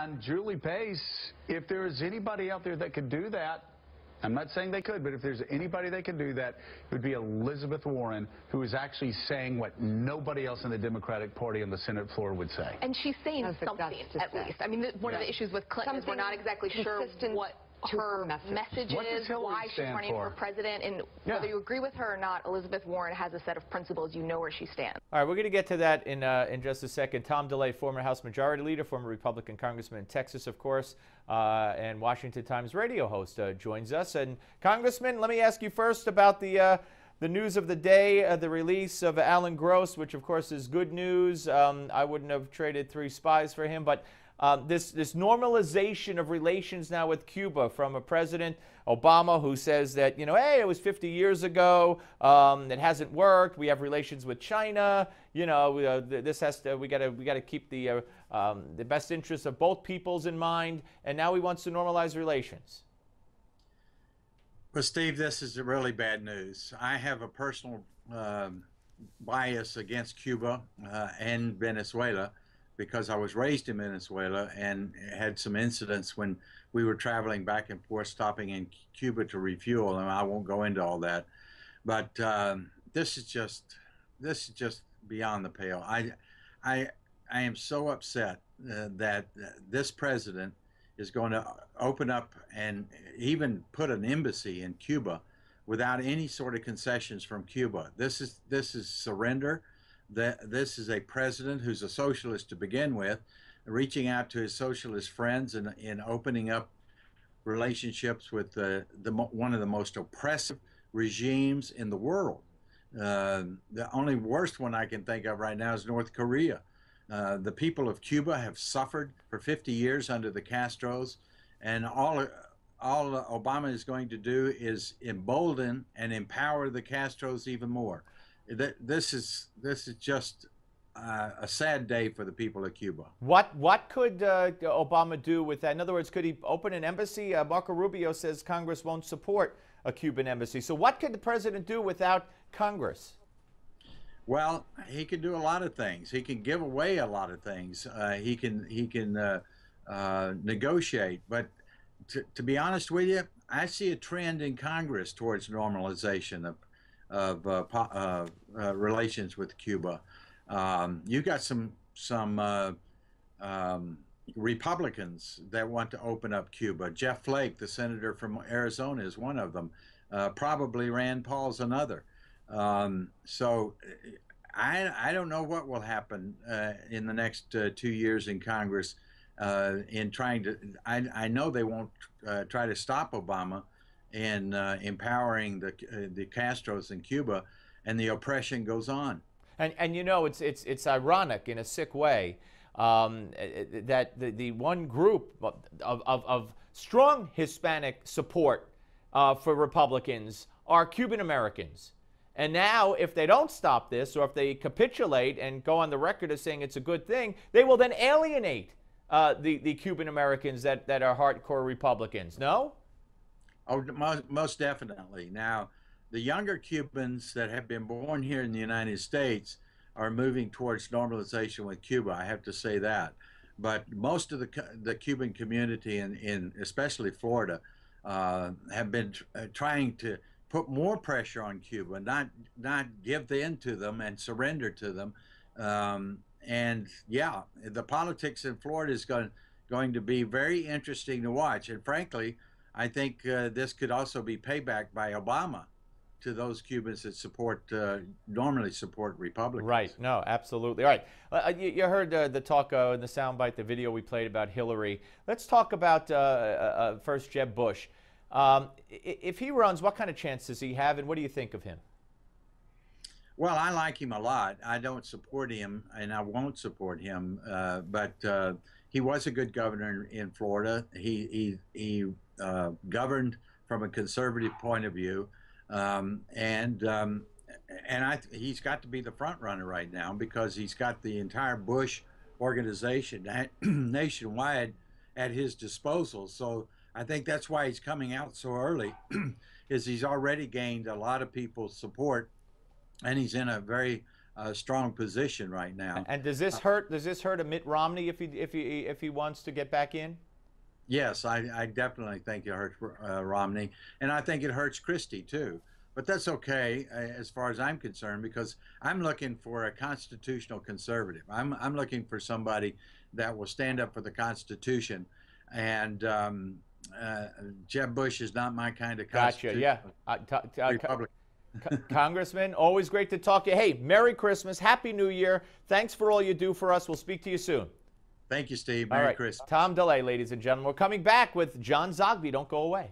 And Julie Pace, if there is anybody out there that could do that, I'm not saying they could, but if there's anybody that could do that, it would be Elizabeth Warren, who is actually saying what nobody else in the Democratic Party on the Senate floor would say. And she's saying something, at least. I mean, one of the issues with Clinton is we're not exactly sure what her message is, why she's running for president, and whether you agree with her or not, Elizabeth Warren has a set of principles. You know where she stands. All right, we're going to get to that in just a second. Tom DeLay, former House Majority Leader, former Republican congressman in Texas, of course, and Washington Times radio host, joins us. And Congressman, let me ask you first about the news of the day, the release of Alan Gross, which of course is good news. I wouldn't have traded 3 spies for him, but this normalization of relations now with Cuba from a President Obama who says that, you know, hey, it was 50 years ago, it hasn't worked, we have relations with China, you know, this has to, we got to keep the best interests of both peoples in mind, and now he wants to normalize relations. Well, Steve, this is really bad news. I have a personal bias against Cuba and Venezuela, because I was raised in Venezuela and had some incidents when we were traveling back and forth, stopping in Cuba to refuel, and I won't go into all that. But this is just beyond the pale. I am so upset that this president is going to open up and even put an embassy in Cuba without any sort of concessions from Cuba. This is surrender. This is a president who's a socialist to begin with, reaching out to his socialist friends and opening up relationships with one of the most oppressive regimes in the world. The only worst one I can think of right now is North Korea. The people of Cuba have suffered for 50 years under the Castros, and all Obama is going to do is embolden and empower the Castros even more. This is just a sad day for the people of Cuba. What could Obama do with that? In other words, could he open an embassy? Marco Rubio says Congress won't support a Cuban embassy. So what could the president do without Congress? Well, he can do a lot of things. He can give away a lot of things. He can negotiate. But to be honest with you, I see a trend in Congress towards normalization of relations with Cuba. You got some Republicans that want to open up Cuba. Jeff Flake, the senator from Arizona, is one of them. Probably Rand Paul's another. So I don't know what will happen in the next 2 years in Congress in trying to. I know they won't try to stop Obama in empowering the Castros in Cuba, and the oppression goes on. And you know, it's ironic in a sick way that the one group of strong Hispanic support for Republicans are Cuban Americans. And now, if they don't stop this, or if they capitulate and go on the record as saying it's a good thing, they will then alienate the Cuban Americans that are hardcore Republicans. No? Oh, most definitely. Now, the younger Cubans that have been born here in the United States are moving towards normalization with Cuba. I have to say that. But most of the Cuban community in especially Florida have been trying to put more pressure on Cuba, not give in to them and surrender to them. And yeah, the politics in Florida is going to be very interesting to watch. And frankly, I think this could also be payback by Obama to those Cubans that normally support Republicans. Right. No, absolutely. All right. You heard the talk in the soundbite, the video we played about Hillary. Let's talk about first Jeb Bush. If he runs, what kind of chance does he have, and what do you think of him? Well, I like him a lot. I don't support him, and I won't support him. But he was a good governor in Florida. He governed from a conservative point of view, he's got to be the front runner right now because he's got the entire Bush organization nationwide at his disposal. So I think that's why he's coming out so early, is he's already gained a lot of people's support, and he's in a very strong position right now. And does this hurt? Does this hurt a Mitt Romney if he wants to get back in? Yes, I definitely think it hurts Romney, and I think it hurts Christie too. But that's okay as far as I'm concerned, because I'm looking for a constitutional conservative. I'm looking for somebody that will stand up for the Constitution, and Jeb Bush is not my kind of constitutional Republican. Congressman, always great to talk to you. Hey, Merry Christmas, Happy New Year. Thanks for all you do for us. We'll speak to you soon. Thank you, Steve. Merry Christmas. Tom DeLay, ladies and gentlemen. We're coming back with John Zogby. Don't go away.